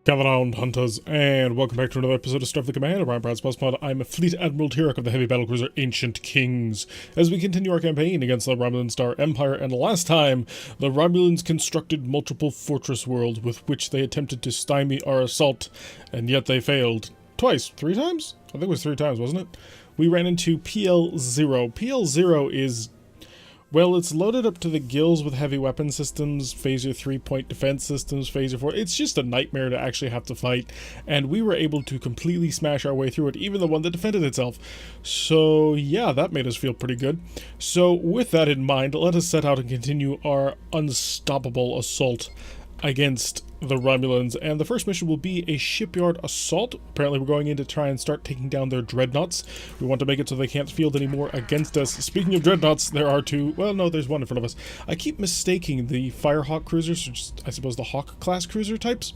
Gather round, hunters, and welcome back to another episode of Starfleet Command. Orion Pirates Plus Pod. I'm Fleet Admiral Tyrek of the heavy battlecruiser Ancient Kings, as we continue our campaign against the Romulan Star Empire. And last time, the Romulans constructed multiple fortress worlds with which they attempted to stymie our assault, and yet they failed. Twice. 3 times? I think it was 3 times, wasn't it? We ran into PL-0. PL-0 is... well, it's loaded up to the gills with heavy weapon systems, phaser 3-point defense systems, phaser 4. It's just a nightmare to actually have to fight, and we were able to completely smash our way through it, even the one that defended itself. So yeah, that made us feel pretty good. So with that in mind, let us set out and continue our unstoppable assault against the Romulans, and the first mission will be a shipyard assault. Apparently we're going in to try and start taking down their dreadnoughts. We want to make it so they can't field anymore against us. Speaking of dreadnoughts, there are 2, well no, there's 1 in front of us. I keep mistaking the Firehawk cruisers, or just, I suppose, the Hawk class cruiser types,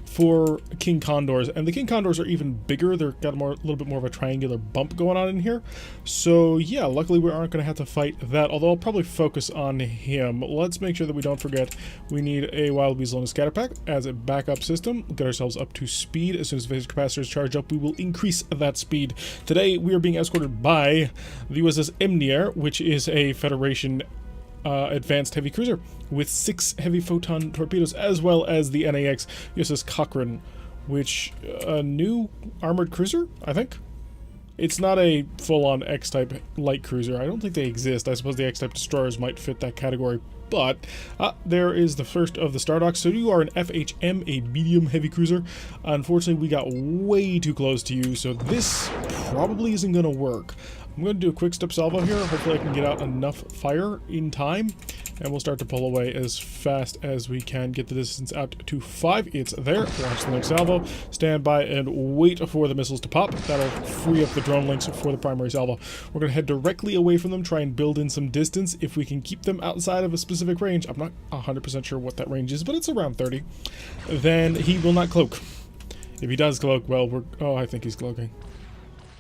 for King Condors, and the King Condors are even bigger. They've got a little bit more of a triangular bump going on in here. So yeah, luckily we aren't going to have to fight that, although I'll probably focus on him. Let's make sure that we don't forget we need a Wild Weasel and a Scatter Pack as a backup system. We'll get ourselves up to speed. As soon as the phaser capacitors charge up, we will increase that speed. Today we are being escorted by the USS Emnier, which is a Federation advanced heavy cruiser with 6 heavy photon torpedoes, as well as the NAX USS Cochrane, which a new armored cruiser, I think. It's not a full-on X-type light cruiser. I don't think they exist. I suppose the X-type destroyers might fit that category, but there is the first of the Star Docks. So you are an FHM, a medium heavy cruiser. Unfortunately, we got way too close to you, so this probably isn't going to work. I'm going to do a quick step salvo here. Hopefully I can get out enough fire in time, and we'll start to pull away as fast as we can. Get the distance out to 5. It's there. Launch the next salvo. Stand by and wait for the missiles to pop. That'll free up the drone links for the primary salvo. We're going to head directly away from them, try and build in some distance. If we can keep them outside of a specific range, I'm not 100% sure what that range is, but it's around 30, then he will not cloak. If he does cloak, well, I think he's cloaking.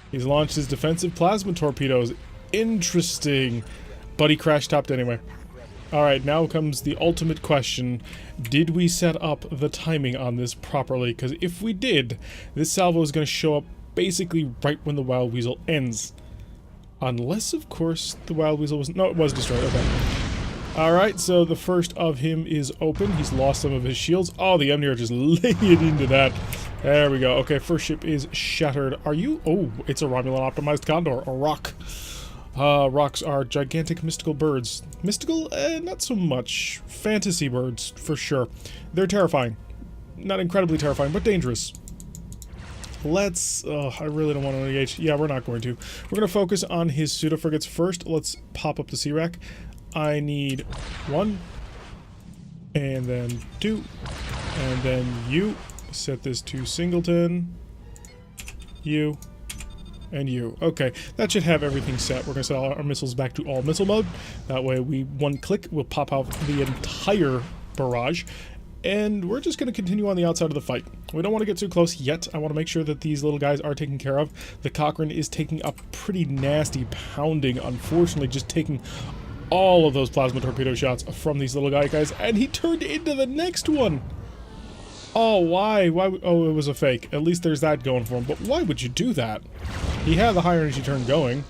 He's launched his defensive plasma torpedoes. Interesting. But he crash-topped anyway. Alright, now comes the ultimate question. Did we set up the timing on this properly? Because if we did, this salvo is going to show up basically right when the Wild Weasel ends. Unless, of course, the Wild Weasel was... no, it was destroyed. Okay. Alright, so the first of him is open. He's lost some of his shields. Oh, the Emnier just laid into that. There we go. Okay, first ship is shattered. Are you... oh, it's a Romulan optimized Condor. A rock. Rocks are gigantic mystical birds. Mystical? Not so much. Fantasy birds, for sure. They're terrifying. Not incredibly terrifying, but dangerous. Let's... I really don't want to engage. Yeah, we're not going to. We're going to focus on his pseudo-frigates first. Let's pop up the C-Rack. I need 1, and then 2, and then you. Set this to singleton, you, and you. Okay, that should have everything set. We're going to set all our missiles back to all missile mode. That way we, 1 click, will pop out the entire barrage. And we're just going to continue on the outside of the fight. We don't want to get too close yet. I want to make sure that these little guys are taken care of. The Cochrane is taking a pretty nasty pounding, unfortunately, just taking all of those plasma torpedo shots from these little guys, and he turned into the next one. Oh, why? Oh, it was a fake. At least there's that going for him. But why would you do that? He had the higher energy turn going.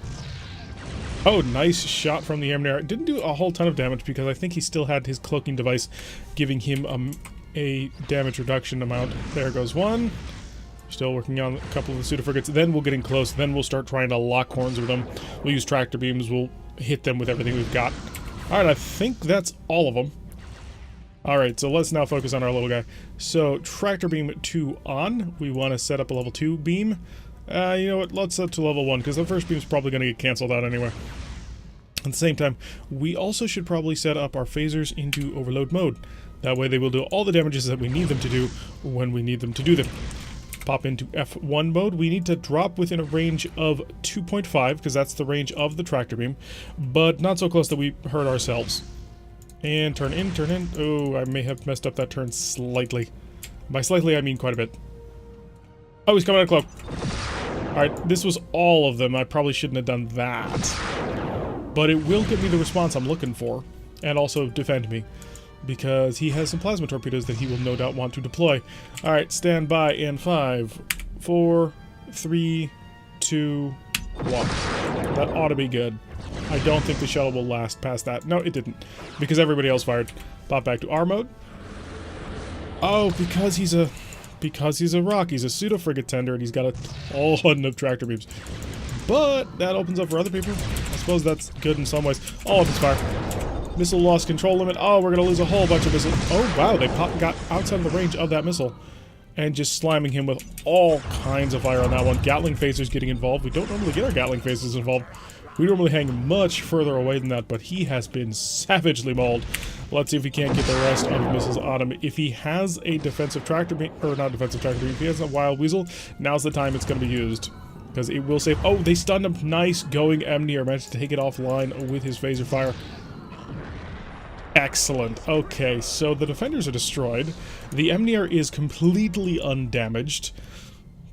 Oh, nice shot from the Emnier. Didn't do a whole ton of damage because I think he still had his cloaking device giving him a damage reduction amount. There goes 1. Still working on a couple of the pseudo-frigates. Then we'll get in close. Then we'll start trying to lock horns with them. We'll use tractor beams. We'll hit them with everything we've got. Alright, I think that's all of them. Alright, so let's now focus on our little guy. So, tractor beam 2 on. We want to set up a level 2 beam. You know what, let's set to level 1, because the first beam's probably going to get cancelled out anyway. At the same time, we also should probably set up our phasers into overload mode. That way they will do all the damages that we need them to do when we need them to do them. Pop into F1 mode. We need to drop within a range of 2.5, because that's the range of the tractor beam, but not so close that we hurt ourselves. And turn in, turn in. Oh, I may have messed up that turn slightly. By slightly, I mean quite a bit. Oh, he's coming out of cloak. Alright, this was all of them. I probably shouldn't have done that. But it will give me the response I'm looking for. And also defend me. because he has some plasma torpedoes that he will no doubt want to deploy. Alright, stand by in 5, 4, 3, 2, 1. That ought to be good. I don't think the shuttle will last past that. No, it didn't, because everybody else fired. Pop back to R mode. Oh, because he's a rock. He's a pseudo-frigate tender, and he's got a ton of tractor beams. But that opens up for other people. I suppose that's good in some ways. All of his fire. Missile lost control limit. Oh, we're going to lose a whole bunch of missiles. Oh, wow, they got outside of the range of that missile. And just slamming him with all kinds of fire on that one. Gatling phasers getting involved. We don't normally get our Gatling phasers involved. We normally hang much further away than that, but he has been savagely mauled. Let's see if we can't get the rest of the missiles on him. If he has a defensive tractor beam, or not defensive tractor beam, if he has a wild weasel, now's the time it's going to be used. Because it will save. Oh, they stunned him. Nice going, Emnir. Managed to take it offline with his phaser fire. Excellent. Okay, so the defenders are destroyed. The Emnir is completely undamaged.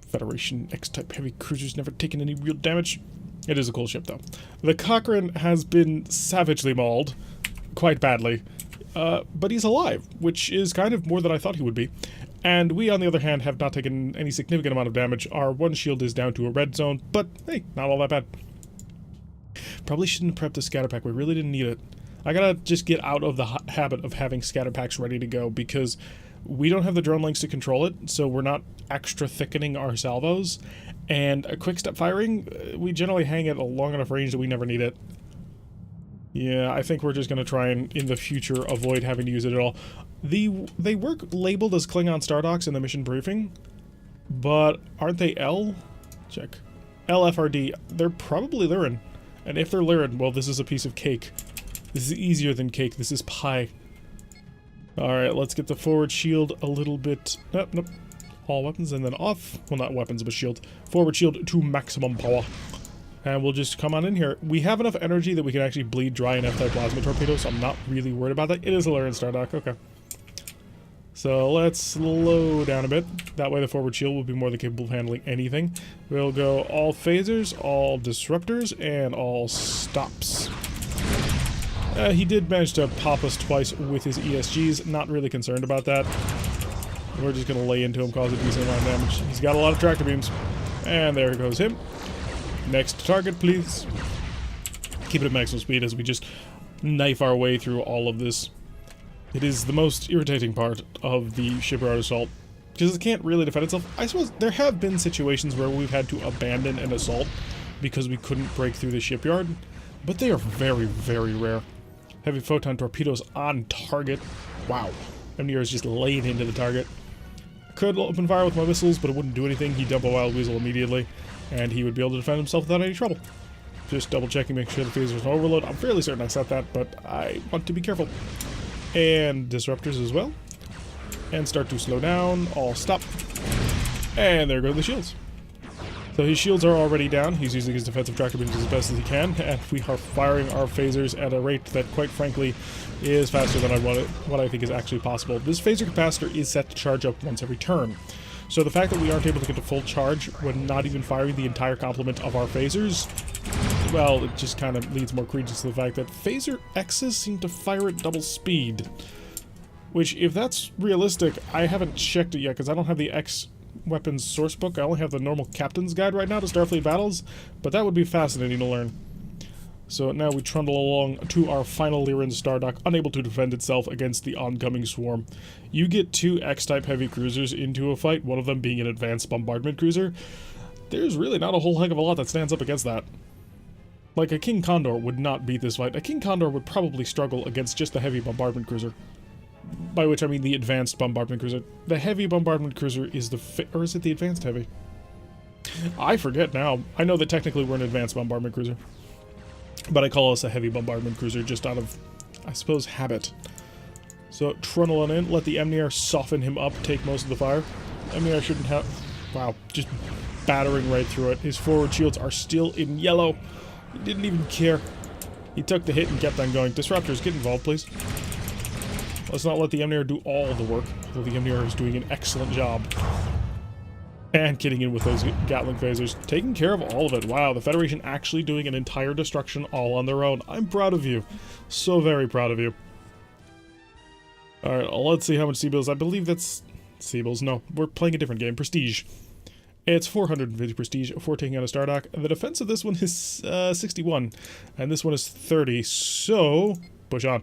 Federation X-type heavy cruisers never taken any real damage. It is a cool ship, though. The Cochrane has been savagely mauled. Quite badly. But he's alive, which is kind of more than I thought he would be. And we, on the other hand, have not taken any significant amount of damage. Our one shield is down to a red zone, but hey, not all that bad. Probably shouldn't have prepped the scatter pack. We really didn't need it. I gotta just get out of the habit of having scatter packs ready to go, because we don't have the drone links to control it, so we're not extra thickening our salvos. And a quick step firing, we generally hang at a long enough range that we never need it. Yeah, I think we're just going to try and, in the future, avoid having to use it at all. They were labeled as Klingon Star Docs in the mission briefing, but aren't they L? Check. LFRD. They're probably Lyran. And if they're Lyran, well, this is a piece of cake. This is easier than cake. This is pie. Alright, let's get the forward shield a little bit... Nope. All weapons and then off. Well, not weapons, but shield. Forward shield to maximum power. And we'll just come on in here. We have enough energy that we can actually bleed dry an F-type plasma torpedo, so I'm not really worried about that. It is a Lyran Stardock, okay. So let's slow down a bit. That way the forward shield will be more than capable of handling anything. We'll go all phasers, all disruptors, and all stops. He did manage to pop us twice with his ESGs. Not really concerned about that. We're just going to lay into him, cause a decent amount of damage. He's got a lot of tractor beams. And there goes him. Next target, please. Keep it at maximum speed as we just knife our way through all of this. It is the most irritating part of the shipyard assault, because it can't really defend itself. I suppose there have been situations where we've had to abandon an assault because we couldn't break through the shipyard, but they are very, very rare. Heavy photon torpedoes on target. Wow. Emnir is just laying into the target. Could open fire with my missiles, but it wouldn't do anything. He'd dump a wild weasel immediately, and he would be able to defend himself without any trouble. Just double checking, make sure the phaser's an overload. I'm fairly certain I set that, but I want to be careful. And disruptors as well. And start to slow down. All stop. And there go the shields. So his shields are already down. He's using his defensive tractor beams as best as he can, and we are firing our phasers at a rate that, quite frankly, is faster than what I think is actually possible. This phaser capacitor is set to charge up once every turn. So the fact that we aren't able to get to full charge when not even firing the entire complement of our phasers, well, it just kind of leads more credence to the fact that phaser X's seem to fire at double speed. Which, if that's realistic, I haven't checked it yet because I don't have the X weapons source book. I only have the normal captain's guide right now to Starfleet battles, but that would be fascinating to learn. So now we trundle along to our final Lyran Stardock, unable to defend itself against the oncoming swarm. You get two X-type heavy cruisers into a fight, one of them being an advanced bombardment cruiser. There's really not a whole heck of a lot that stands up against that. Like, a King Condor would not beat this fight. A King Condor would probably struggle against just a heavy bombardment cruiser. By which I mean the advanced bombardment cruiser. The heavy bombardment cruiser is or is it the advanced heavy? I forget now. I know that technically we're an advanced bombardment cruiser. But I call us a heavy bombardment cruiser just out of, I suppose, habit. So, trundle on in, let the Emnir soften him up, take most of the fire. Emnir shouldn't have... Wow, just battering right through it. His forward shields are still in yellow. He didn't even care. He took the hit and kept on going. Disruptors, get involved, please. Let's not let the Emnir do all the work, although the Emnir is doing an excellent job. And getting in with those Gatling phasers. Taking care of all of it. Wow, the Federation actually doing an entire destruction all on their own. I'm proud of you. So very proud of you. Alright, let's see how much C-bills. I believe that's C-bills. No, we're playing a different game. Prestige. It's 450 prestige for taking out a Star Dock. The defense of this one is 61, and this one is 30, so push on.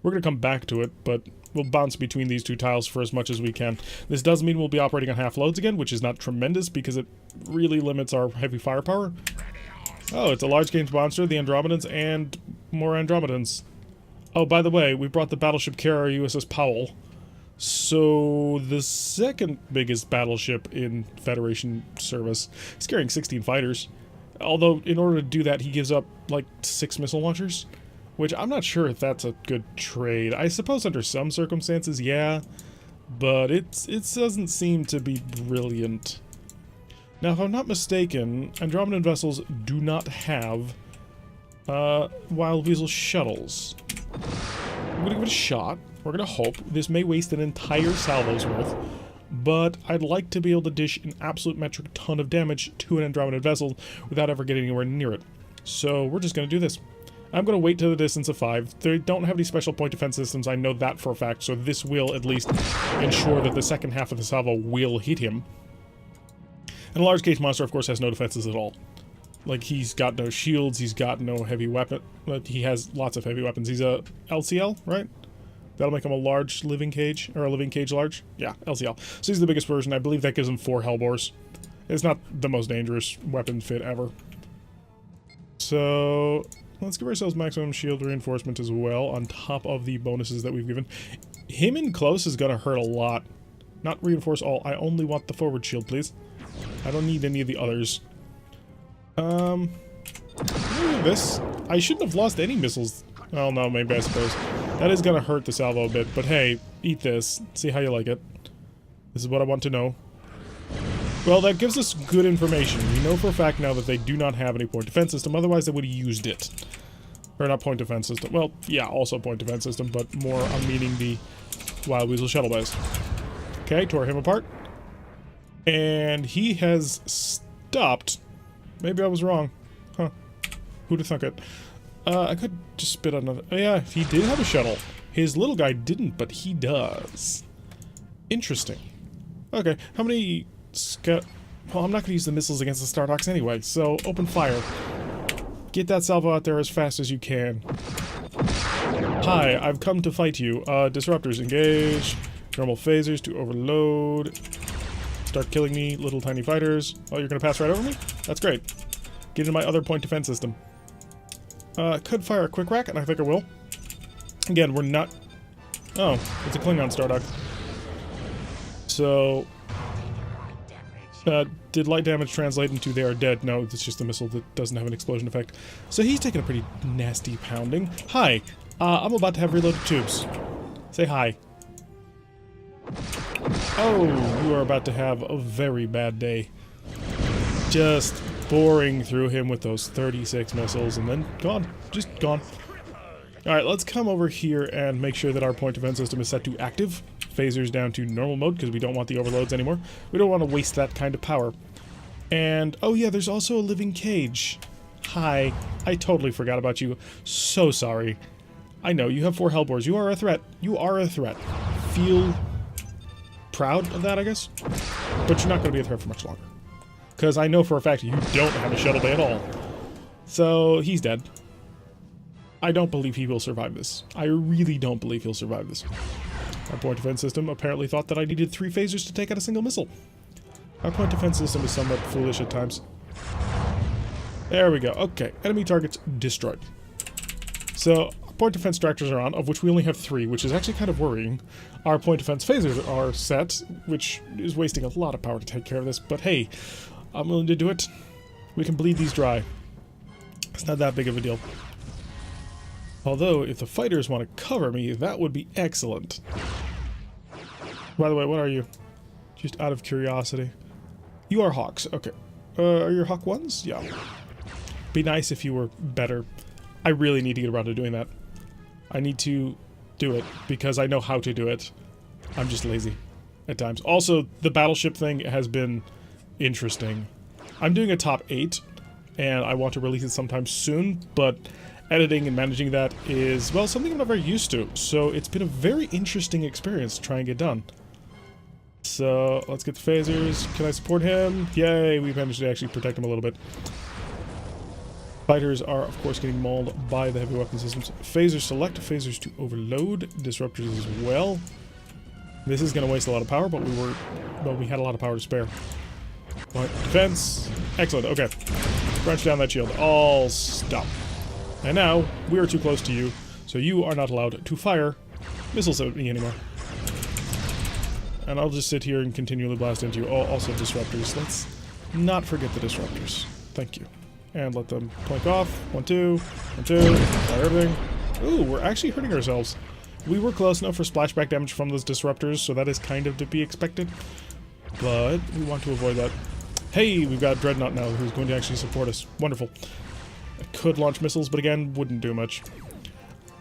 We're going to come back to it, but we'll bounce between these two tiles for as much as we can. This does mean we'll be operating on half loads again, which is not tremendous because it really limits our heavy firepower. Oh, it's a large gauge monster, the Andromedans, and more Andromedans. Oh, by the way, we brought the battleship carrier USS Powell. So, the second biggest battleship in Federation service is carrying 16 fighters. Although, in order to do that, he gives up, like, 6 missile launchers. Which, I'm not sure if that's a good trade. I suppose under some circumstances, yeah. But it doesn't seem to be brilliant. Now, if I'm not mistaken, Andromedan vessels do not have Wild Weasel shuttles. I'm gonna give it a shot. We're gonna hope. This may waste an entire salvo's worth, but I'd like to be able to dish an absolute metric ton of damage to an Andromedan vessel without ever getting anywhere near it. So we're just gonna do this. I'm gonna wait to the distance of 5. They don't have any special point defense systems, I know that for a fact, so this will at least ensure that the second half of the salvo will hit him. And a large gauge monster, of course, has no defenses at all. Like, he's got no shields, he's got no heavy weapon, but he has lots of heavy weapons. He's a LCL, right? That'll make him a large living cage, or a living cage large? Yeah, LCL. So he's the biggest version. I believe that gives him 4 Hellbores. It's not the most dangerous weapon fit ever. So, let's give ourselves maximum shield reinforcement as well, on top of the bonuses that we've given. Him in close is gonna hurt a lot. Not reinforce all, I only want the forward shield, please. I don't need any of the others. Look at this. I shouldn't have lost any missiles. Well, no, maybe I suppose. That is gonna hurt the salvo a bit, but hey, eat this. See how you like it. This is what I want to know. Well, that gives us good information. We know for a fact now that they do not have any point defense system, otherwise they would have used it. Or not point defense system. Well, yeah, also point defense system, but more I'm meaning the Wild Weasel shuttle base. Okay, tore him apart. And he has stopped. Maybe I was wrong. Huh. Who'd have thunk it? I could just spit on another. Oh, yeah, he did have a shuttle. His little guy didn't, but he does. Interesting. Okay, how many well, I'm not going to use the missiles against the Stardocks anyway, so open fire. Get that salvo out there as fast as you can. Hi, I've come to fight you. Disruptors engage. Normal phasers to overload. Start killing me, little tiny fighters. Oh, you're going to pass right over me? That's great. Get into my other point defense system. Could fire a quick rack, and I think I will. Again, we're not... Oh, it's a Klingon Stardock. So... did light damage translate into they are dead? No, it's just a missile that doesn't have an explosion effect. So he's taking a pretty nasty pounding. Hi, I'm about to have reloaded tubes. Say hi. Oh, you are about to have a very bad day. Just boring through him with those 36 missiles and then gone. Just gone. Alright, let's come over here and make sure that our point defense system is set to active. Phasers down to normal mode because we don't want the overloads anymore. We don't want to waste that kind of power. And, oh yeah, there's also a living cage. Hi, I totally forgot about you. So sorry. I know, you have 4 Hellbores. You are a threat. You are a threat. Feel proud of that, I guess? But you're not going to be a threat for much longer. Because I know for a fact you don't have a shuttle bay at all. So, he's dead. I don't believe he will survive this. I really don't believe he'll survive this. Our point defense system apparently thought that I needed 3 phasers to take out a single missile. Our point defense system is somewhat foolish at times. There we go. Okay, enemy targets destroyed. So, point defense tractors are on, of which we only have 3, which is actually kind of worrying. Our point defense phasers are set, which is wasting a lot of power to take care of this, but hey, I'm willing to do it. We can bleed these dry. It's not that big of a deal. Although, if the fighters want to cover me, that would be excellent. By the way, what are you? Just out of curiosity. You are Hawks, okay. Are you Hawk 1s? Yeah. Be nice if you were better. I really need to get around to doing that. I need to do it, because I know how to do it. I'm just lazy at times. Also, the battleship thing has been interesting. I'm doing a top 8, and I want to release it sometime soon, but editing and managing that is, well, something I'm not very used to. So it's been a very interesting experience to try and get done. So let's get the phasers. Can I support him? Yay, we managed to actually protect him a little bit. Fighters are, of course, getting mauled by the heavy weapon systems. Phasers select, phasers to overload, disruptors as well. This is going to waste a lot of power, but we had a lot of power to spare. Point defense. Excellent, okay. Crunch down that shield. All stop. And now, we are too close to you, so you are not allowed to fire missiles at me anymore. And I'll just sit here and continually blast into you. Also disruptors. Let's not forget the disruptors. Thank you. And let them plank off. 1, 2, 1, 2. Fire everything. Ooh, we're actually hurting ourselves. We were close enough for splashback damage from those disruptors, so that is kind of to be expected. But we want to avoid that. Hey, we've got Dreadnought now who's going to actually support us. Wonderful. I could launch missiles, but again, wouldn't do much.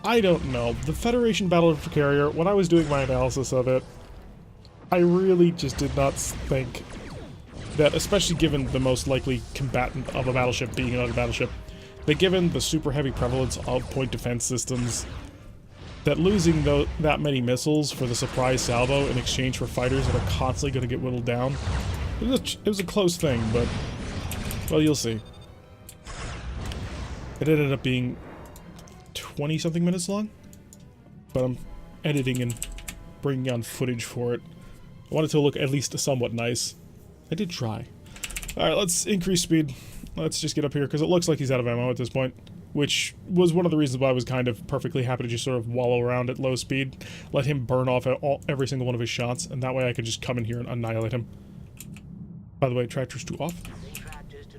I don't know. The Federation Battle Carrier, when I was doing my analysis of it, I really just did not think that, especially given the most likely combatant of a battleship being another battleship, that given the super heavy prevalence of point defense systems, that losing that many missiles for the surprise salvo in exchange for fighters that are constantly going to get whittled down, it was a close thing, but, well, you'll see. It ended up being 20-something minutes long, but I'm editing and bringing on footage for it. I want it to look at least somewhat nice. I did try. Alright, let's increase speed. Let's just get up here, because it looks like he's out of ammo at this point. Which was one of the reasons why I was kind of perfectly happy to just sort of wallow around at low speed. Let him burn off every single one of his shots, and that way I could just come in here and annihilate him. By the way, tractors 2 off.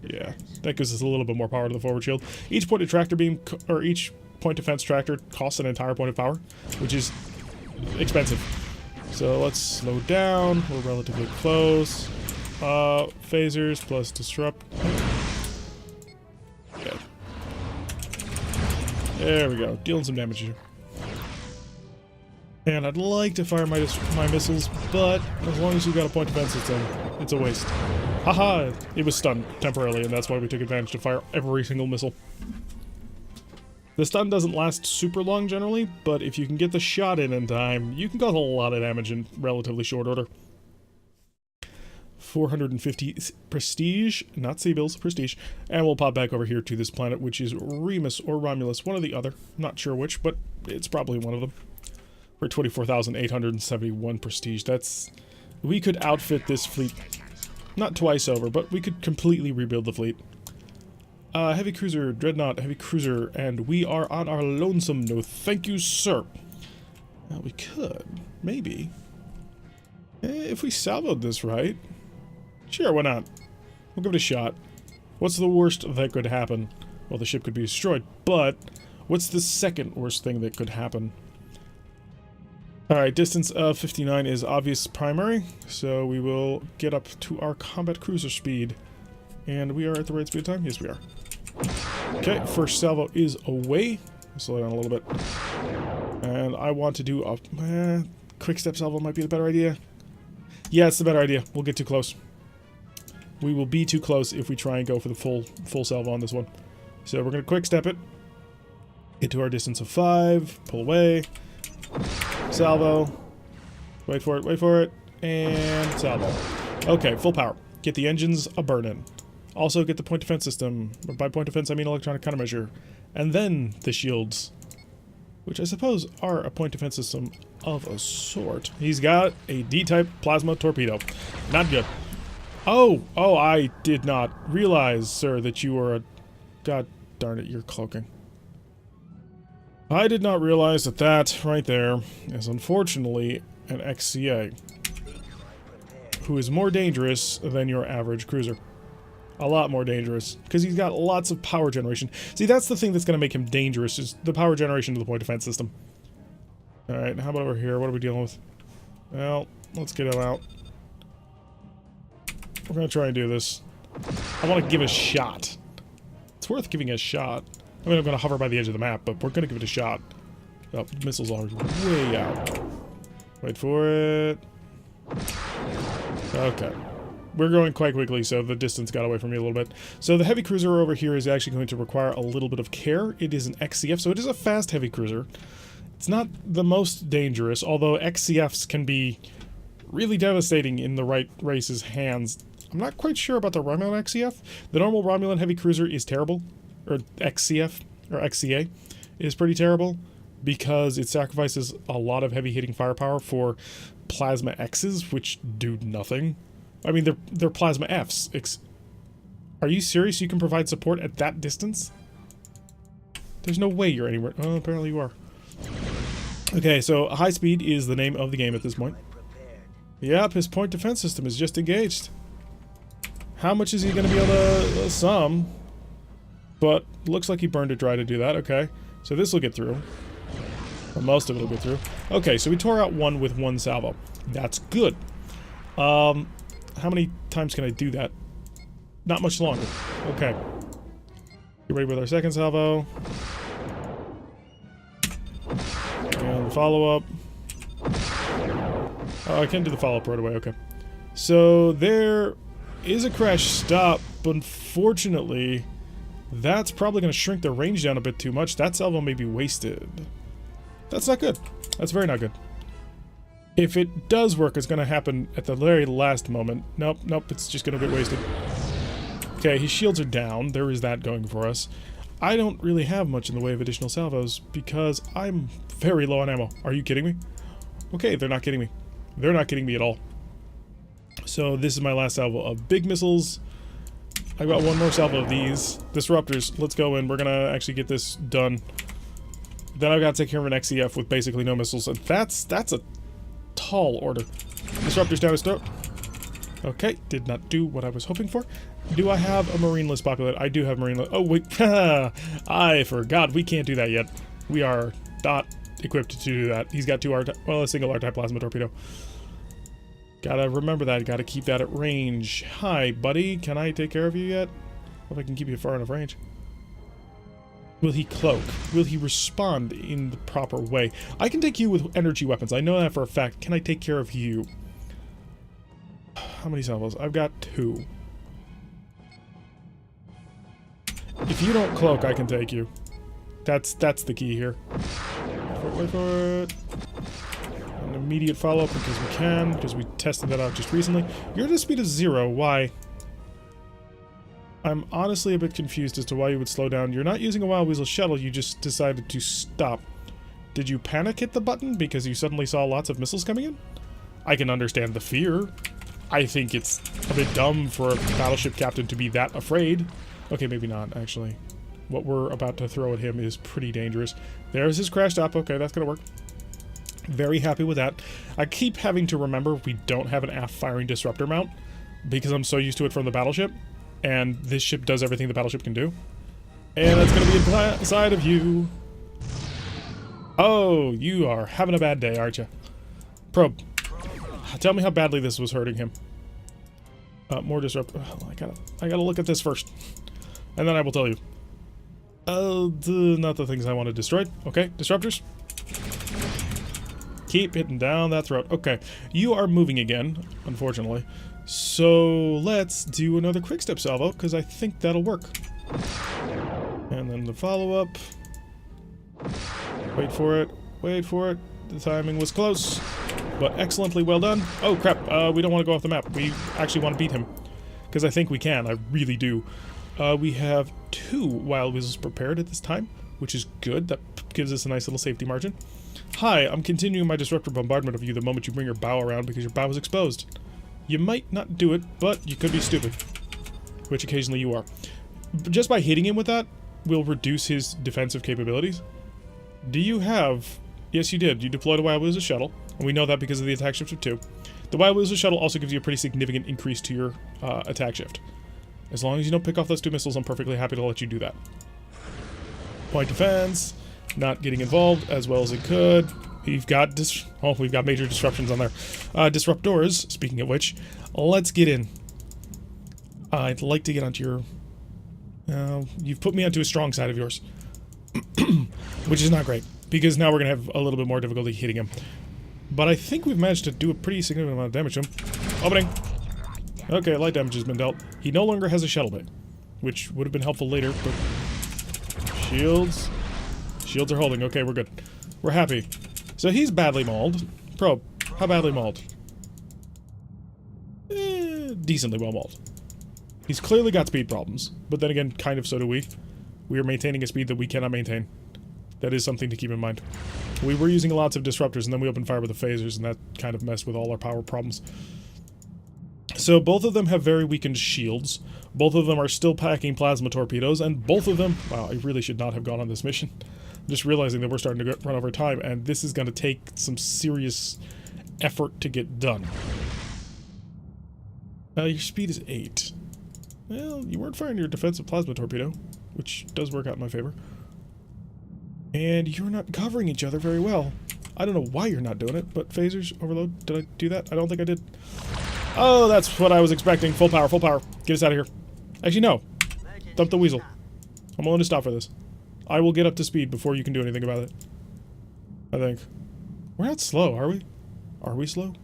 Yeah, that gives us a little bit more power to the forward shield. Each point of tractor beam, or each point defense tractor costs an entire point of power, which is expensive. So let's slow down. We're relatively close. Phasers plus disrupt. Okay. There we go. Dealing some damage here. And I'd like to fire my missiles, but as long as you've got a point defense system, it's a waste. Haha! It was stunned temporarily, and that's why we took advantage to fire every single missile. The stun doesn't last super long generally, but if you can get the shot in time, you can cause a lot of damage in relatively short order. 450 prestige, not Seabills, prestige, and we'll pop back over here to this planet, which is Remus or Romulus, one or the other. Not sure which, but it's probably one of them. For 24,871 prestige. That's... we could outfit this fleet, not twice over, but we could completely rebuild the fleet. Heavy cruiser, dreadnought, heavy cruiser, and we are on our lonesome. No thank you, sir. Well, we could, maybe. If we salvoed this right. Sure, why not? We'll give it a shot. What's the worst that could happen? Well, the ship could be destroyed, but what's the second worst thing that could happen? Alright, distance of 59 is obvious primary, so we will get up to our combat cruiser speed. And we are at the right speed time? Yes, we are. Okay, first salvo is away. Slow down a little bit. And I want to do a... quick step salvo might be the better idea. Yeah, it's the better idea. We'll get too close. We will be too close if we try and go for the full salvo on this one. So we're going to quick step it. Get to our distance of 5. Pull away. Salvo. Wait for it, and salvo. Okay, full power. Get the engines a burn-in. Also get the point defense system. By point defense, I mean electronic countermeasure. And then the shields, which I suppose are a point defense system of a sort. He's got a D-type plasma torpedo. Not good. Oh, I did not realize, sir, that you were a... God darn it, you're cloaking. I did not realize that that, right there, is unfortunately an XCA, who is more dangerous than your average cruiser. A lot more dangerous, because he's got lots of power generation. See, that's the thing that's going to make him dangerous, is the power generation to the point defense system. Alright, how about over here? What are we dealing with? Well, let's get him out. We're going to try and do this. I want to give a shot. It's worth giving a shot. I mean, I'm going to hover by the edge of the map, but we're going to give it a shot. Oh, the missiles are way out. Wait for it. Okay. we're going quite quickly, so the distance got away from me a little bit. So the heavy cruiser over here is actually going to require a little bit of care. It is an XCF, so it is a fast heavy cruiser. It's not the most dangerous, although XCFs can be really devastating in the right race's hands. I'm not quite sure about the Romulan XCF. The normal Romulan heavy cruiser is terrible, or XCF, or XCA, is pretty terrible, because it sacrifices a lot of heavy hitting firepower for plasma X's, which do nothing. I mean, they're plasma Fs. Are you serious you can provide support at that distance? There's no way you're anywhere. Oh, apparently you are. Okay, so high speed is the name of the game at this point. Yep, his point defense system is just engaged. How much is he going to be able to... some. But looks like he burned it dry to do that. Okay, so this will get through. Or most of it will get through. Okay, so we tore out one with one salvo. That's good. How many times can I do that? Not much longer. Okay. Get ready with our second salvo. And the follow-up. Oh, I can't do the follow-up right away. Okay. So there is a crash stop, but unfortunately, that's probably going to shrink the range down a bit too much. That salvo may be wasted. That's not good. That's very not good. If it does work, it's going to happen at the very last moment. Nope, nope, it's just going to get wasted. Okay, his shields are down. There is that going for us. I don't really have much in the way of additional salvos because I'm very low on ammo. Are you kidding me? Okay, they're not kidding me. They're not kidding me at all. So this is my last salvo of big missiles. I got one more salvo of these. Disruptors, let's go in. We're going to actually get this done. Then I've got to take care of an XCF with basically no missiles. And that's a tall order. Disruptors down his throat. Okay, did not do what I was hoping for. Do I have a marine list populated? I do have marine list. Oh, wait. I forgot. We can't do that yet. We are not equipped to do that. He's got a single R-type plasma torpedo. Gotta remember that. Gotta keep that at range. Hi, buddy. Can I take care of you yet? Hope I can keep you far enough range. Will he cloak? Will he respond in the proper way? I can take you with energy weapons. I know that for a fact. Can I take care of you? How many salvos? I've got 2. If you don't cloak, I can take you. That's the key here. Wait for it. An immediate follow-up because we can, because we tested that out just recently. You're at a speed of 0. Why? I'm honestly a bit confused as to why you would slow down. You're not using a Wild Weasel shuttle, you just decided to stop. Did you panic hit the button because you suddenly saw lots of missiles coming in? I can understand the fear. I think it's a bit dumb for a battleship captain to be that afraid. Okay, maybe not, actually. What we're about to throw at him is pretty dangerous. There's his crash stop. Okay, that's gonna work. Very happy with that. I keep having to remember we don't have an aft firing disruptor mount because I'm so used to it from the battleship. And this ship does everything the battleship can do. And that's going to be inside of you. Oh, you are having a bad day, aren't you? Probe. Tell me how badly this was hurting him. More disrupt. Oh, I gotta look at this first. And then I will tell you. Not the things I want to destroy. Okay, disruptors. Keep hitting down that throat. Okay, you are moving again, unfortunately. So let's do another quick step salvo, because I think that'll work. And then the follow-up. Wait for it. Wait for it. The timing was close, but excellently well done. Oh, crap. We don't want to go off the map. We actually want to beat him, because I think we can. I really do. We have 2 Wild Weasels prepared at this time, which is good. That gives us a nice little safety margin. Hi, I'm continuing my disruptor bombardment of you the moment you bring your bow around because your bow is exposed. You might not do it, but you could be stupid, which occasionally you are. Just by hitting him with that will reduce his defensive capabilities. Do you have... Yes, you did. You deployed a Wild Weasel shuttle, and we know that because of the attack shift of 2. The Wild Weasel shuttle also gives you a pretty significant increase to your attack shift. As long as you don't pick off those 2 missiles, I'm perfectly happy to let you do that. Point defense, not getting involved as well as it could. We've got we've got major disruptions on there. Disruptors, speaking of which, let's get in. I'd like to get onto your... you've put me onto a strong side of yours. Which is not great, because now we're going to have a little bit more difficulty hitting him. But I think we've managed to do a pretty significant amount of damage to him. Opening. Okay, light damage has been dealt. He no longer has a shuttle bay, which would have been helpful later, but... Shields. Shields are holding. Okay, we're good. We're happy. So he's badly mauled. Probe, how badly mauled? Decently well mauled. He's clearly got speed problems, but then again, kind of so do we. We are maintaining a speed that we cannot maintain. That is something to keep in mind. We were using lots of disruptors, and then we opened fire with the phasers, and that kind of messed with all our power problems. So both of them have very weakened shields. Both of them are still packing plasma torpedoes, and both of them... Wow, I really should not have gone on this mission. I'm just realizing that we're starting to run over time, and this is going to take some serious effort to get done. Your speed is 8. Well, you weren't firing your defensive plasma torpedo, which does work out in my favor. And you're not covering each other very well. I don't know why you're not doing it, but phasers, overload, did I do that? I don't think I did. Oh, that's what I was expecting. Full power, full power. Get us out of here. Actually, no. Dump the weasel. I'm willing to stop for this. I will get up to speed before you can do anything about it. I think. We're not slow, are we? Are we slow?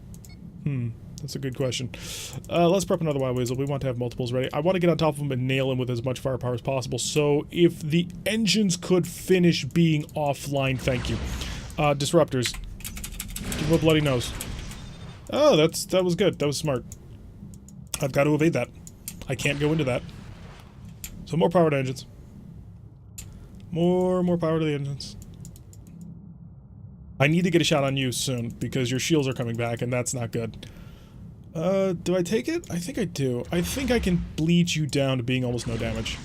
That's a good question. Let's prep another Wild Weasel. We want to have multiples ready. I want to get on top of him and nail him with as much firepower as possible. So if the engines could finish being offline, thank you. Disruptors. Give him a bloody nose. Oh, that was good. That was smart. I've got to evade that. I can't go into that. So more power to engines. More power to the engines. I need to get a shot on you soon, because your shields are coming back, and that's not good. Do I take it? I think I do. I think I can bleed you down to being almost no damage.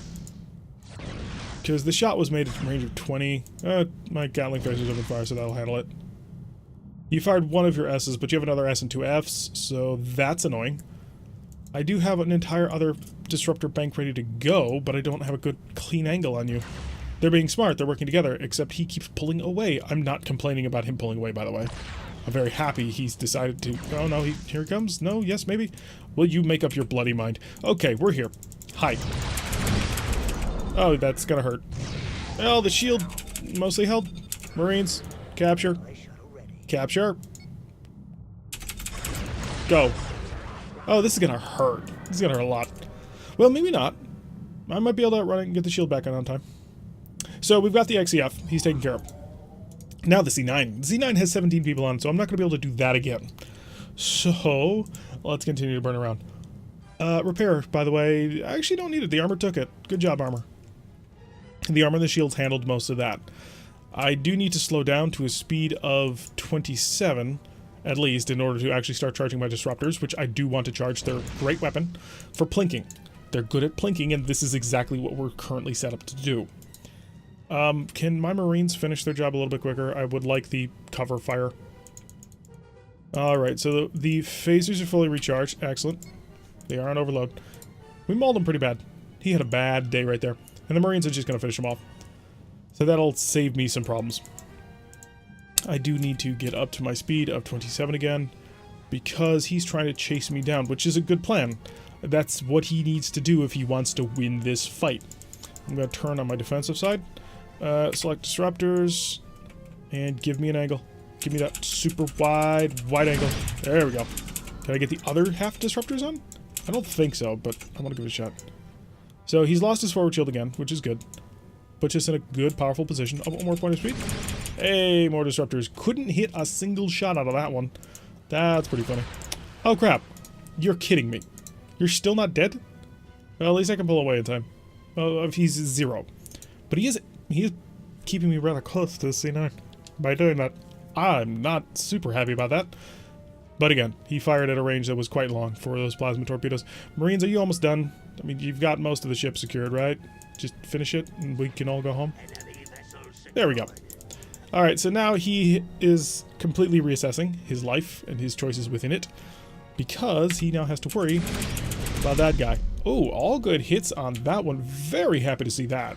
Because the shot was made at a range of 20. My Gatling phaser's open fire, so that'll handle it. You fired one of your S's, but you have another S and 2 F's, so that's annoying. I do have an entire other disruptor bank ready to go, but I don't have a good, clean angle on you. They're being smart, they're working together, except he keeps pulling away. I'm not complaining about him pulling away, by the way. I'm very happy he's decided to... Oh, no, here he comes. No, yes, maybe. Will you make up your bloody mind? Okay, we're here. Hi. Oh, that's gonna hurt. Well, the shield mostly held. Marines, capture. Capture. Go. Oh, this is gonna hurt. This is gonna hurt a lot. Well, maybe not. I might be able to outrun it and get the shield back on time. So, we've got the XEF. He's taken care of. Now the C9. The C9 has 17 people on it, so I'm not going to be able to do that again. So, let's continue to burn around. Repair, by the way, I actually don't need it. The armor took it. Good job, armor. The armor and the shields handled most of that. I do need to slow down to a speed of 27, at least, in order to actually start charging my disruptors, which I do want to charge. They're a great weapon for plinking. They're good at plinking, and this is exactly what we're currently set up to do. Can my Marines finish their job a little bit quicker? I would like the cover fire. Alright, so the phasers are fully recharged. Excellent. They are on overload. We mauled him pretty bad. He had a bad day right there. And the Marines are just going to finish him off. So that'll save me some problems. I do need to get up to my speed of 27 again, because he's trying to chase me down, which is a good plan. That's what he needs to do if he wants to win this fight. I'm going to turn on my defensive side. Select disruptors, and give me an angle. Give me that super wide angle. There we go. Can I get the other half disruptors on? I don't think so, but I want to give it a shot. So he's lost his forward shield again, which is good. Puts us in a good, powerful position. Oh, one more point of speed. Hey, more disruptors. Couldn't hit a single shot out of that one. That's pretty funny. Oh, crap. You're kidding me. You're still not dead? Well, at least I can pull away in time. Well, if he's 0. But he is keeping me rather close to the C9 by doing that. I'm not super happy about that. But again, he fired at a range that was quite long for those plasma torpedoes. Marines, are you almost done? I mean, you've got most of the ship secured, right? Just finish it and we can all go home. There we go. Alright, so now he is completely reassessing his life and his choices within it, because he now has to worry about that guy. Oh, all good hits on that one. Very happy to see that.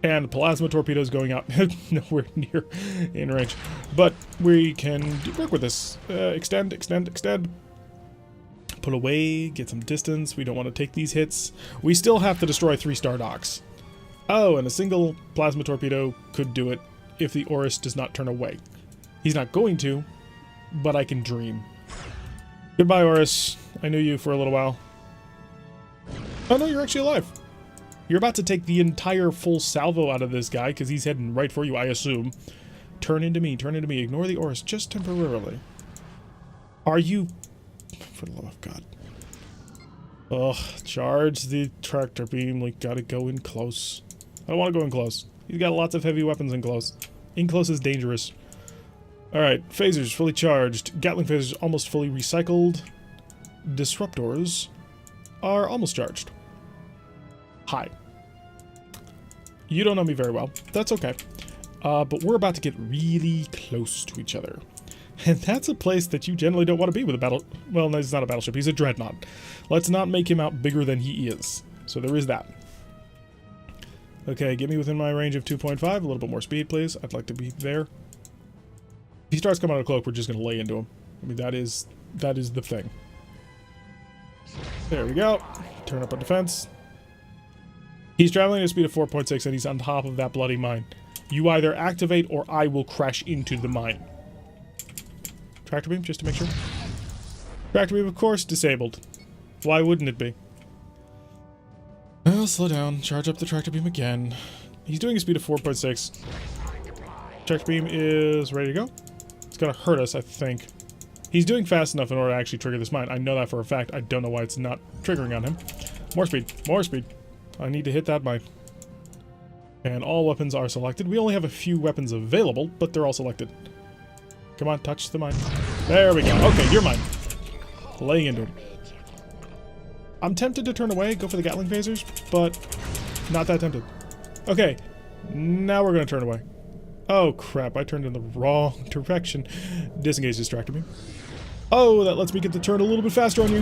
And plasma torpedoes going out nowhere near in range. But we can work with this. Extend. Put away, get some distance. We don't want to take these hits. We still have to destroy 3-star docks. Oh, and a single plasma torpedo could do it if the Orus does not turn away. He's not going to, but I can dream. Goodbye, Orus. I knew you for a little while. Oh no, you're actually alive. You're about to take the entire full salvo out of this guy, because he's heading right for you, I assume. Turn into me, turn into me. Ignore the Oris just temporarily. Are you... For the love of God. Ugh, charge the tractor beam. We gotta go in close. I don't want to go in close. He's got lots of heavy weapons in close. In close is dangerous. Alright, phasers fully charged. Gatling phasers almost fully recycled. Disruptors are almost charged. Hi. You don't know me very well. That's okay. But we're about to get really close to each other. And that's a place that you generally don't want to be with a battle... Well, no, he's not a battleship. He's a dreadnought. Let's not make him out bigger than he is. So there is that. Okay, get me within my range of 2.5. A little bit more speed, please. I'd like to be there. If he starts coming out of cloak, we're just going to lay into him. I mean, that is the thing. There we go. Turn up our defense. He's traveling at a speed of 4.6 and he's on top of that bloody mine. You either activate or I will crash into the mine. Tractor beam, just to make sure. Tractor beam, of course, disabled. Why wouldn't it be? Well, slow down. Charge up the tractor beam again. He's doing a speed of 4.6. Tractor beam is ready to go. It's gonna hurt us, I think. He's doing fast enough in order to actually trigger this mine. I know that for a fact. I don't know why it's not triggering on him. More speed. More speed. I need to hit that mine. And all weapons are selected. We only have a few weapons available, but they're all selected. Come on, touch the mine. There we go. Okay, you're mine. Laying into him. I'm tempted to turn away, go for the Gatling phasers, but not that tempted. Okay, now we're going to turn away. Oh crap, I turned in the wrong direction. Disengage, distracted me. Oh, that lets me get the turn a little bit faster on you.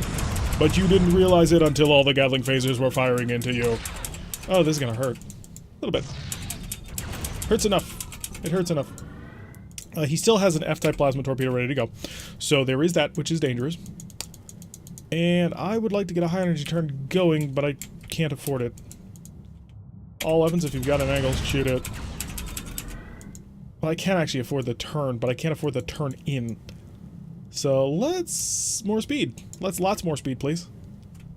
But you didn't realize it until all the Gatling phasers were firing into you. Oh, this is going to hurt. A little bit. Hurts enough. It hurts enough. He still has an F-type plasma torpedo ready to go. So there is that, which is dangerous. And I would like to get a high energy turn going, but I can't afford it. All weapons, if you've got an angle, shoot it. Well, I can actually afford the turn, but I can't afford the turn in. So let's... more speed. Let's lots more speed, please.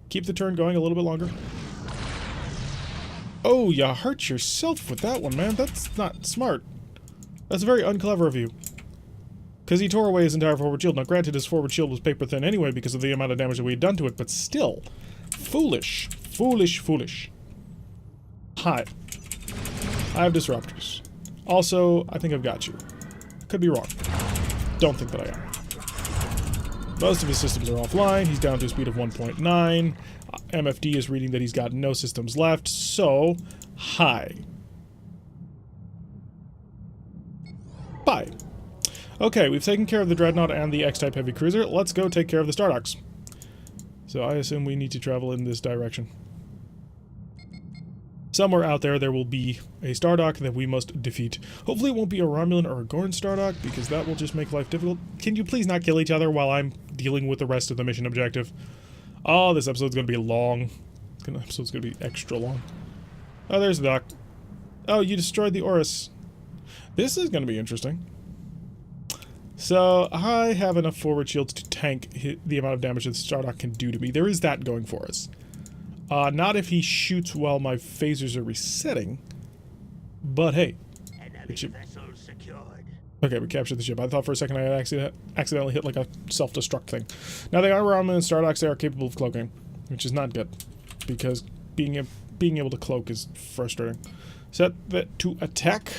Keep the turn going a little bit longer. Oh, you hurt yourself with that one, man. That's not smart. That's very unclever of you. Because he tore away his entire forward shield. Now, granted, his forward shield was paper thin anyway because of the amount of damage that we had done to it, but still. Foolish. Foolish, foolish. Hi. I have disruptors. Also, I think I've got you. Could be wrong. Don't think that I am. Most of his systems are offline. He's down to a speed of 1.9. MFD is reading that he's got no systems left, so... hi. Bye. Okay, we've taken care of the Dreadnought and the X-type heavy cruiser. Let's go take care of the Stardocks. So I assume we need to travel in this direction. Somewhere out there will be a Stardock that we must defeat. Hopefully it won't be a Romulan or a Gorn Stardock, because that will just make life difficult. Can you please not kill each other while I'm dealing with the rest of the mission objective? Oh, this episode's gonna be long. This episode's gonna be extra long. Oh, there's the dock. Oh, you destroyed the Oris. This is gonna be interesting. So, I have enough forward shields to tank the amount of damage that the Stardock can do to me. There is that going for us. Not if he shoots while my phasers are resetting. But hey. Okay, we captured the ship. I thought for a second I had accidentally hit like a self-destruct thing. Now they are Romulan Stardocks. They are capable of cloaking, which is not good. Because being able to cloak is frustrating. Set that to attack.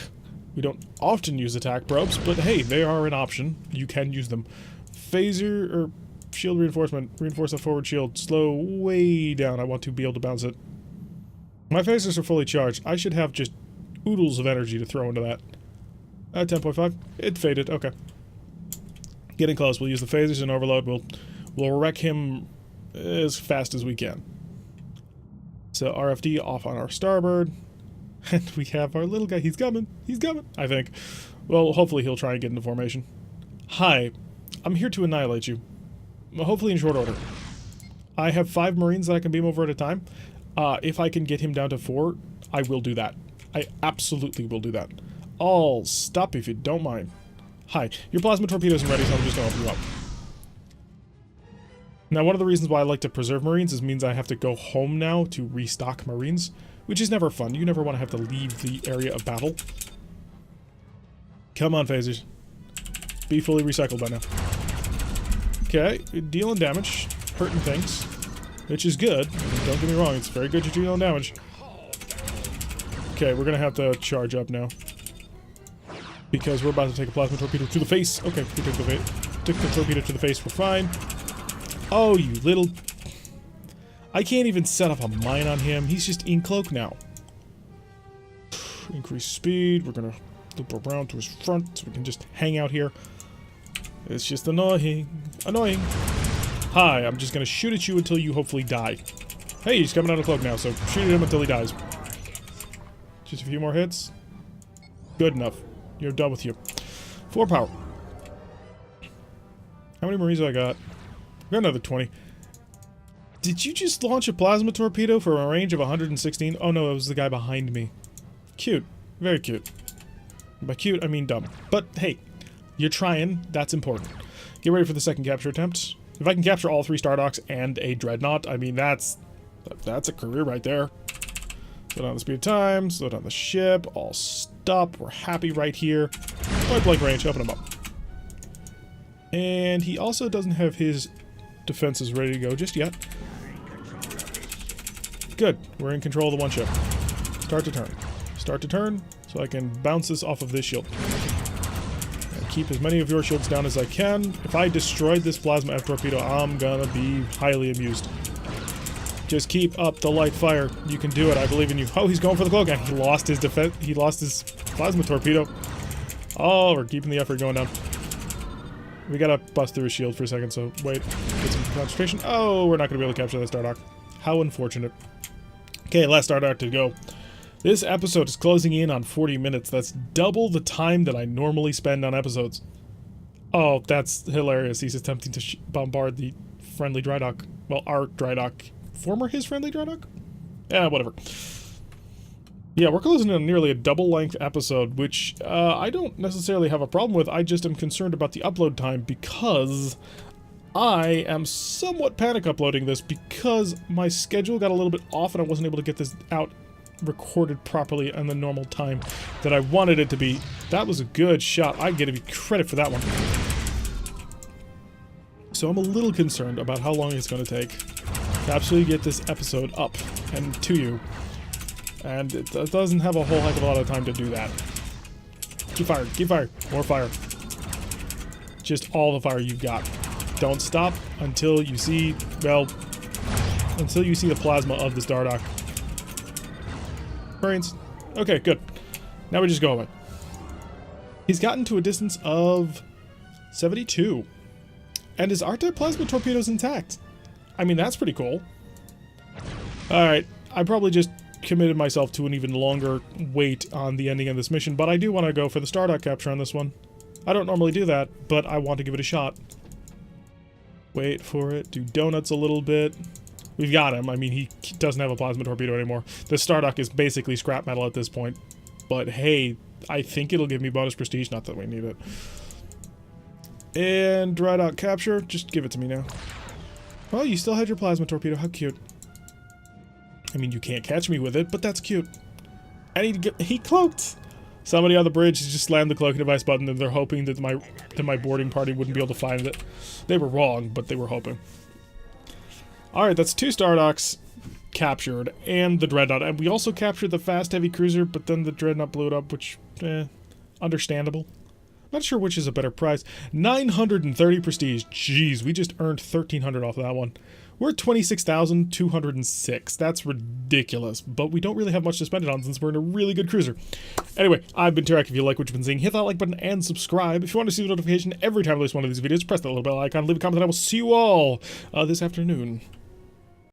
We don't often use attack probes, but hey, they are an option. You can use them. Phaser, or shield reinforcement. Reinforce the forward shield. Slow way down. I want to be able to bounce it. My phasers are fully charged. I should have just oodles of energy to throw into that. 10.5. It faded. Okay. Getting close. We'll use the phasers and overload. We'll wreck him as fast as we can. So RFD off on our starboard. And we have our little guy. He's coming. He's coming, I think. Well, hopefully he'll try and get into formation. Hi. I'm here to annihilate you. Hopefully in short order. I have 5 Marines that I can beam over at a time. If I can get him down to 4, I will do that. I absolutely will do that. I'll stop if you don't mind. Hi. Your plasma torpedo isn't ready, so I'm just going to open you up. Now, one of the reasons why I like to preserve Marines is means I have to go home now to restock Marines, which is never fun. You never want to have to leave the area of battle. Come on, phasers. Be fully recycled by now. Okay, dealing damage, hurting things, which is good. Don't get me wrong, it's very good to deal damage. Okay, we're gonna have to charge up now. Because we're about to take a plasma torpedo to the face. Okay, we took the torpedo to the face, we're fine. Oh, you little... I can't even set up a mine on him. He's just in cloak now. Increase speed. We're gonna loop around to his front so we can just hang out here. It's just annoying. Annoying. Hi, I'm just gonna shoot at you until you hopefully die. Hey, he's coming out of cloak now, so shoot at him until he dies. Just a few more hits. Good enough. You're done with you. 4 power. How many Marines have I got? I've got another 20. Did you just launch a plasma torpedo for a range of 116? Oh no, it was the guy behind me. Cute. Very cute. By cute, I mean dumb. But hey, you're trying. That's important. Get ready for the second capture attempt. If I can capture all 3 Star Docks and a Dreadnought, I mean, that's a career right there. Slow down the speed of time, slow down the ship, all stop. We're happy right here. Point blank range, open him up. And he also doesn't have his defenses ready to go just yet. Good. We're in control of the one ship. Start to turn. Start to turn so I can bounce this off of this shield. And keep as many of your shields down as I can. If I destroyed this plasma F torpedo, I'm gonna be highly amused. Just keep up the light fire. You can do it. I believe in you. Oh, he's going for the cloak. And he lost his defense. He lost his plasma torpedo. Oh, we're keeping the effort going down. We gotta bust through his shield for a second, so wait. Get some concentration. Oh, we're not gonna be able to capture that Star Dock. How unfortunate. Okay, last Star Dock to go. This episode is closing in on 40 minutes. That's double the time that I normally spend on episodes. Oh, that's hilarious. He's attempting to bombard the friendly dry dock. Well, our dry dock. Former his friendly dry dock? Yeah, whatever. Yeah, we're closing in on nearly a double-length episode, which I don't necessarily have a problem with. I just am concerned about the upload time because I am somewhat panic uploading this because my schedule got a little bit off and I wasn't able to get this out recorded properly in the normal time that I wanted it to be. That was a good shot. I give you credit for that one. So I'm a little concerned about how long it's going to take to absolutely get this episode up and to you. And it doesn't have a whole heck of a lot of time to do that. Keep firing, keep firing, more fire. Just all the fire you've got. Don't stop until you see, well, until you see the plasma of the Star Dock. Marines. Okay, good. Now we just go away. He's gotten to a distance of 72. And his R-type plasma torpedo's intact. I mean, that's pretty cool. Alright, I probably just committed myself to an even longer wait on the ending of this mission, but I do want to go for the Star Dock capture on this one. I don't normally do that, but I want to give it a shot. Wait for it, do donuts a little bit. We've got him. I mean, he doesn't have a plasma torpedo anymore. The Star Dock is basically scrap metal at this point. But hey, I think it'll give me bonus prestige, not that we need it. And dry dock capture, just give it to me now. Well, you still had your plasma torpedo, how cute. I mean, you can't catch me with it, but that's cute. I need to get... He cloaked! Somebody on the bridge just slammed the cloaking device button and they're hoping that my boarding party wouldn't be able to find it. They were wrong, but they were hoping. Alright, that's 2 Star Docks captured, and the Dreadnought. And we also captured the fast heavy cruiser, but then the Dreadnought blew it up, which, understandable. Not sure which is a better prize. 930 prestige. Jeez, we just earned 1,300 off of that one. We're at 26,206. That's ridiculous, but we don't really have much to spend it on since we're in a really good cruiser. Anyway, I've been Tarek. If you like what you've been seeing, hit that like button and subscribe. If you want to see the notification every time I release one of these videos, press that little bell icon, leave a comment, and I will see you all this afternoon.